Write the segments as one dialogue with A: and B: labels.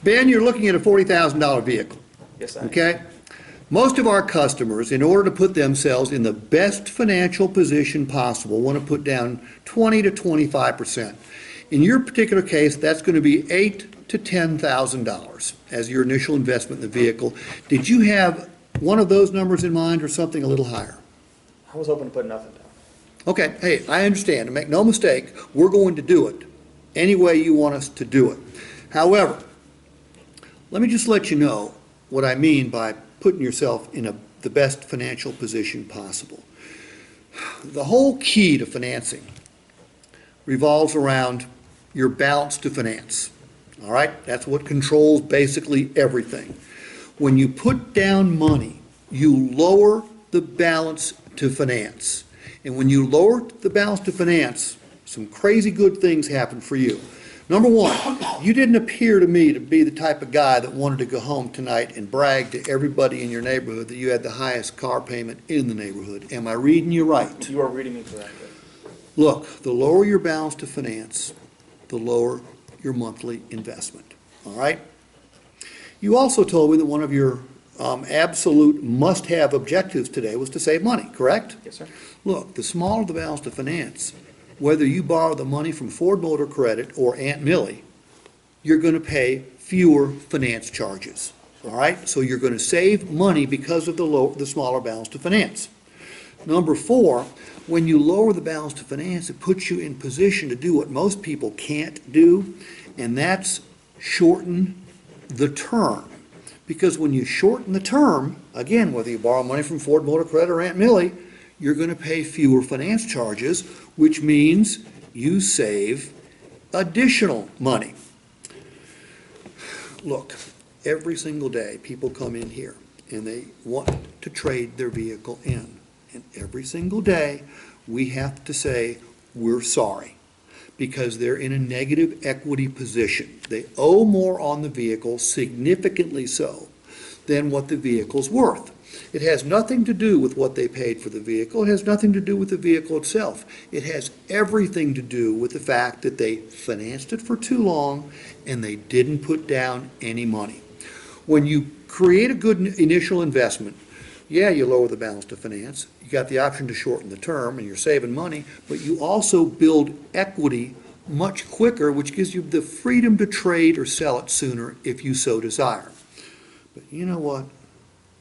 A: Ben, you're looking at a $40,000 vehicle,
B: Yes, I am.
A: okay? Most of our customers, in order to put themselves in the best financial position possible, want to put down 20 to 25%. In your particular case, that's going to be $8,000 to $10,000 as your initial investment in the vehicle. Did you have one of those numbers in mind or something a little higher?
B: I was hoping to put nothing down.
A: Okay, hey, I understand, and make no mistake, we're going to do it any way you want us to do it. However, let me just let you know what I mean by putting yourself in the best financial position possible. The whole key to financing revolves around your balance to finance, all right? That's what controls basically everything. When you put down money, you lower the balance to finance. And when you lower the balance to finance, some crazy good things happen for you. Number one, you didn't appear to me to be the type of guy that wanted to go home tonight and brag to everybody in your neighborhood that you had the highest car payment in the neighborhood. Am I reading you right?
B: You are reading me correctly.
A: Look, the lower your balance to finance, the lower your monthly investment, all right? You also told me that one of your absolute must-have objectives today was to save money, correct?
B: Yes, sir.
A: Look, the smaller the balance to finance, whether you borrow the money from Ford Motor Credit or Aunt Millie, you're going to pay fewer finance charges, all right? So you're going to save money because of the smaller balance to finance. Number four, when you lower the balance to finance, it puts you in position to do what most people can't do, and that's shorten the term. Because when you shorten the term, again, whether you borrow money from Ford Motor Credit or Aunt Millie, you're going to pay fewer finance charges, which means you save additional money. Look, every single day, people come in here and they want to trade their vehicle in. And every single day, we have to say, we're sorry, because they're in a negative equity position. They owe more on the vehicle, significantly so, than what the vehicle's worth. It has nothing to do with what they paid for the vehicle. It has nothing to do with the vehicle itself. It has everything to do with the fact that they financed it for too long and they didn't put down any money. When you create a good initial investment, yeah, you lower the balance to finance. You got the option to shorten the term and you're saving money, but you also build equity much quicker, which gives you the freedom to trade or sell it sooner if you so desire. But you know what?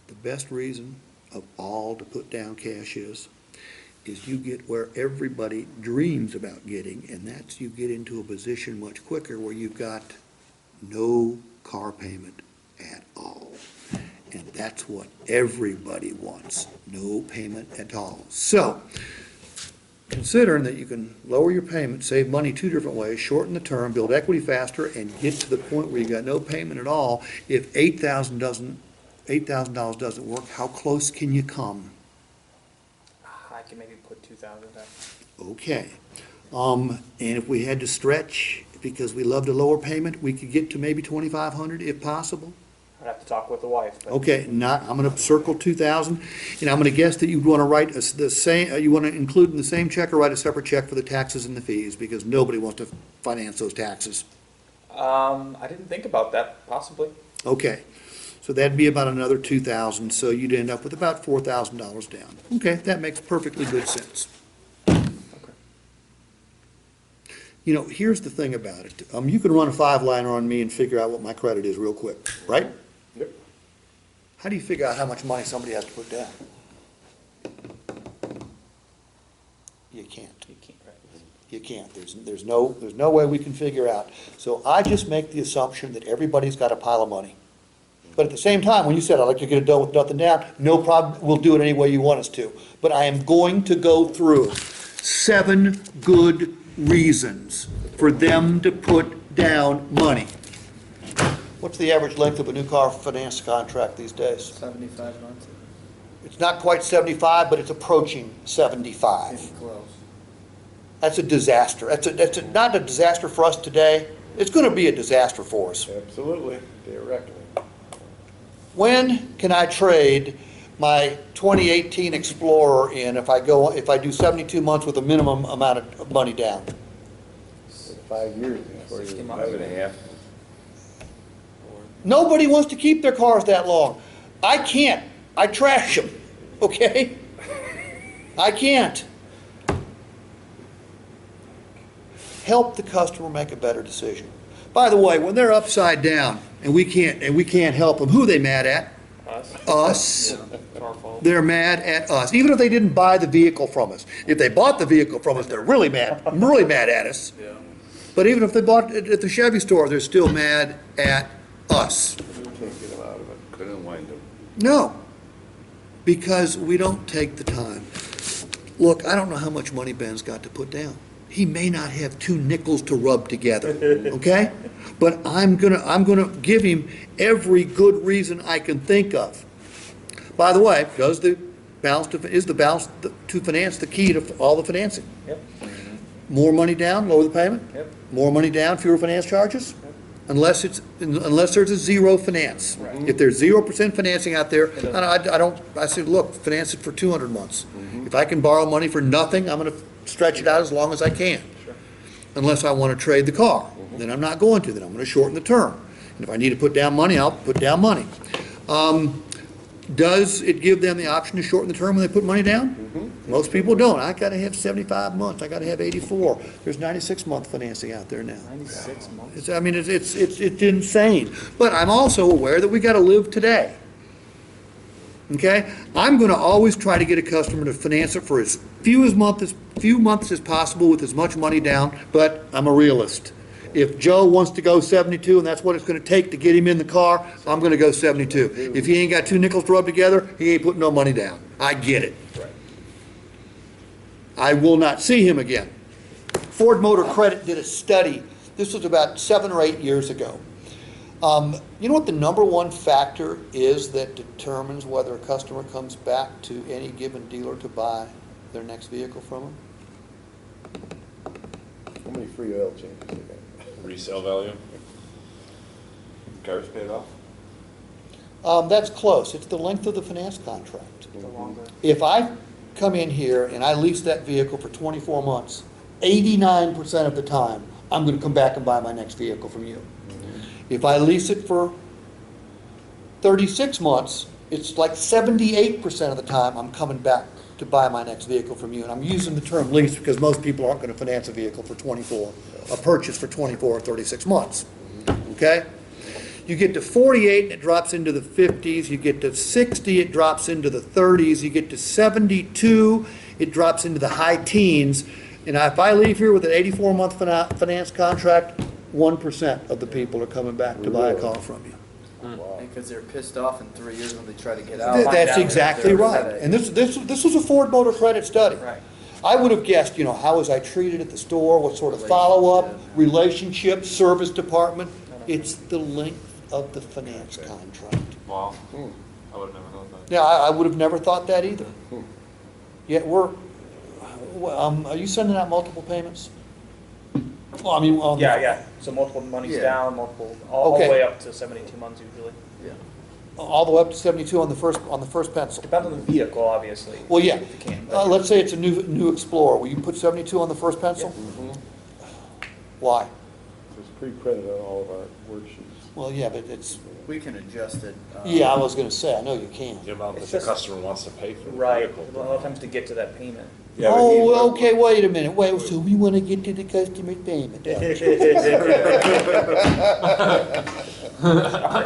A: The best reason of all to put down cash is you get where everybody dreams about getting, and that's you get into a position much quicker where you've got no car payment at all. And that's what everybody wants, no payment at all. So, considering that you can lower your payment, save money two different ways, shorten the term, build equity faster, and get to the point where you got no payment at all, if $8,000 doesn't work, how close can you come?
B: I can maybe put 2,000 down.
A: Okay. And if we had to stretch, because we love to lower payment, we could get to maybe 2,500 if possible?
B: I'd have to talk with the wife. But
A: Okay, I'm going to circle 2,000, and I'm going to guess that you'd want to write the same. You want to include in the same check or write a separate check for the taxes and the fees, because nobody wants to finance those taxes.
B: I didn't think about that, possibly.
A: Okay, so that'd be about another 2,000, so you'd end up with about $4,000 down. Okay, that makes perfectly good sense.
B: Okay.
A: You know, here's the thing about it. You can run a 5-liner on me and figure out what my credit is real quick, right?
B: Yep.
A: How do you figure out how much money somebody has to put down? You can't.
B: You can't, right?
A: You can't. There's no way we can figure out. So I just make the assumption that everybody's got a pile of money. But at the same time, when you said I'd like to get it done with nothing down, no problem, we'll do it any way you want us to. But I am going to go through 7 good reasons for them to put down money. What's the average length of a new car finance contract these days?
B: 75 months.
A: It's not quite 75, but it's approaching 75.
B: Close.
A: That's a disaster. That's not a disaster for us today. It's going to be a disaster for us.
C: Absolutely, directly.
A: When can I trade my 2018 Explorer in if I do 72 months with a minimum amount of money down?
C: 5 years before you.
B: 60 months.
C: 5.5.
A: Nobody wants to keep their cars that long. I can't. I trash them, okay? I can't. Help the customer make a better decision. By the way, when they're upside down and we can't help them, who are they mad at?
B: Us?
A: Us.
B: It's our fault.
A: They're mad at us, even if they didn't buy the vehicle from us. If they bought the vehicle from us, they're really mad at us.
B: Yeah.
A: But even if they bought it at the Chevy store, they're still mad at us.
C: Can't get them out of it. Couldn't wind them.
A: No, because we don't take the time. Look, I don't know how much money Ben's got to put down. He may not have 2 nickels to rub together, okay? But I'm gonna give him every good reason I can think of. By the way, is the balance to finance the key to all the financing?
B: Yep.
A: More money down, lower the payment?
B: Yep.
A: More money down, fewer finance charges? Unless there's a zero finance.
B: Right.
A: If there's 0% financing out there, I say, look, finance it for 200 months. If I can borrow money for nothing, I'm gonna stretch it out as long as I can.
B: Sure.
A: Unless I wanna trade the car, then I'm not going to, then I'm gonna shorten the term. And if I need to put down money, I'll put down money. Does it give them the option to shorten the term when they put money down? Most people don't. I gotta have 75 months, I gotta have 84. There's 96-month financing out there now.
B: 96 months.
A: It's insane. But I'm also aware that we gotta live today. Okay? I'm gonna always try to get a customer to finance it for as few months as possible with as much money down, but I'm a realist. If Joe wants to go 72 and that's what it's gonna take to get him in the car, I'm gonna go 72. If he ain't got 2 nickels to rub together, he ain't putting no money down. I get it.
B: Right.
A: I will not see him again. Ford Motor Credit did a study, this was about 7 or 8 years ago. You know what the number one factor is that determines whether a customer comes back to any given dealer to buy their next vehicle from them?
C: How many free oil changes they got?
D: Resale value?
C: Cars paid off?
A: That's close. It's the length of the finance contract.
B: The longer.
A: If I come in here and I lease that vehicle for 24 months, 89% of the time, I'm going to come back and buy my next vehicle from you. If I lease it for 36 months, it's like 78% of the time I'm coming back to buy my next vehicle from you. And I'm using the term lease because most people aren't going to finance a vehicle for a purchase for 24 or 36 months. Okay? You get to 48 and it drops into the 50s. You get to 60, it drops into the 30s. You get to 72, it drops into the high teens. And if I leave here with an 84-month finance contract, 1% of the people are coming back to buy a car from you.
E: Because they're pissed off in 3 years when they try to get out.
A: That's exactly right. And this was a Ford Motor Credit study.
B: Right.
A: I would have guessed, how was I treated at the store, what sort of follow-up, relationship, service department. It's the length of the finance contract.
D: Wow. I would have never thought that.
A: Yeah, I would have never thought that either. Yet are you sending out multiple payments? Well, I mean,
B: Yeah. So multiple monies
E: Yeah.
B: down, all the
A: Okay.
B: way up to 72 months usually.
E: Yeah.
A: all the way up to 72 on the first pencil.
B: Depends on the vehicle, obviously.
A: Well, yeah.
B: If you can. but-
A: Let's say it's a new Explorer. Will you put 72 on the first pencil? Why?
C: There's pre-credit on all of our worksheets.
A: Well, yeah, but it's,
E: We can adjust it.
A: yeah, I was gonna say, I know you can.
D: The amount that
B: It's
D: the
B: just-
D: customer wants to pay for the
B: Right.
D: vehicle.
B: A lot of times to get to that payment.
C: Yeah, but he-
A: Oh, okay, wait a minute, so we wanna get to the customer's payment.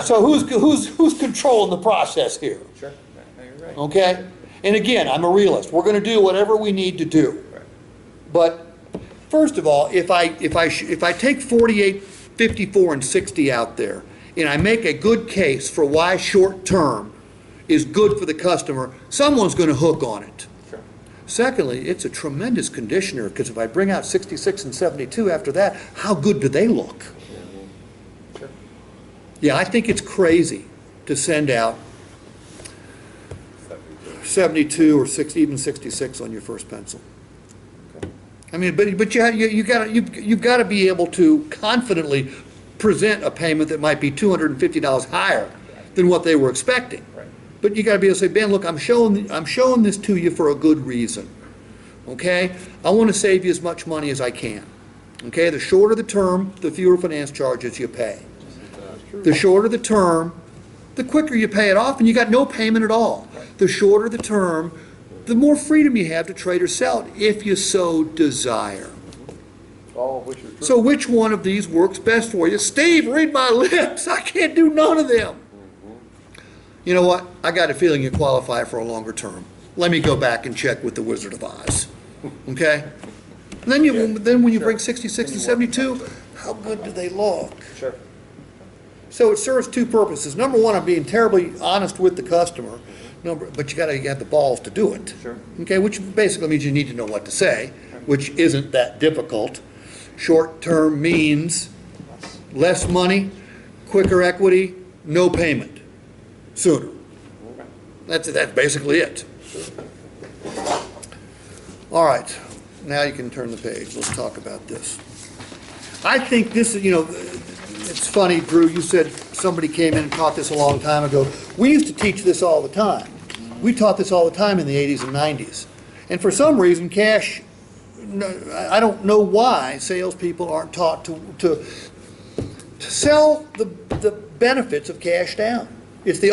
A: So who's controlling the process here?
B: Sure. No, you're right.
A: Okay? And again, I'm a realist. We're gonna do whatever we need to do.
B: Right.
A: But first of all, if I take 48, 54, and 60 out there, and I make a good case for why short-term is good for the customer, someone's gonna hook on it.
B: Sure.
A: Secondly, it's a tremendous conditioner, because if I bring out 66 and 72 after that, how good do they look?
B: Sure.
A: Yeah, I think it's crazy to send out 72 or 60, even 66 on your first pencil. I mean, but you've got to be able to confidently present a payment that might be $250 higher than what they were expecting.
B: Right.
A: But you got to be able to say, Ben, look, I'm showing this to you for a good reason. Okay? I want to save you as much money as I can. Okay? The shorter the term, the fewer finance charges you pay. The shorter the term, the quicker you pay it off, and you got no payment at all. The shorter the term, the more freedom you have to trade or sell it, if you so desire.
C: All of which are true.
A: So which one of these works best for you? Steve, read my lips. I can't do none of them. You know what? I got a feeling you qualify for a longer term. Let me go back and check with the Wizard of Oz. Okay? And then when you bring 60, 60, 72, how good do they look?
B: Sure.
A: So it serves two purposes. Number one, I'm being terribly honest with the customer. But you got to have the balls to do it.
B: Sure.
A: Okay, which basically means you need to know what to say, which isn't that difficult. Short term means less money, quicker equity, no payment, sooner. That's basically it. All right, now you can turn the page. Let's talk about this. I think this is, it's funny, Drew, you said somebody came in and taught this a long time ago. We used to teach this all the time. We taught this all the time in the 80s and 90s. And for some reason, cash, I don't know why salespeople aren't taught to sell the benefits of cash down. It's the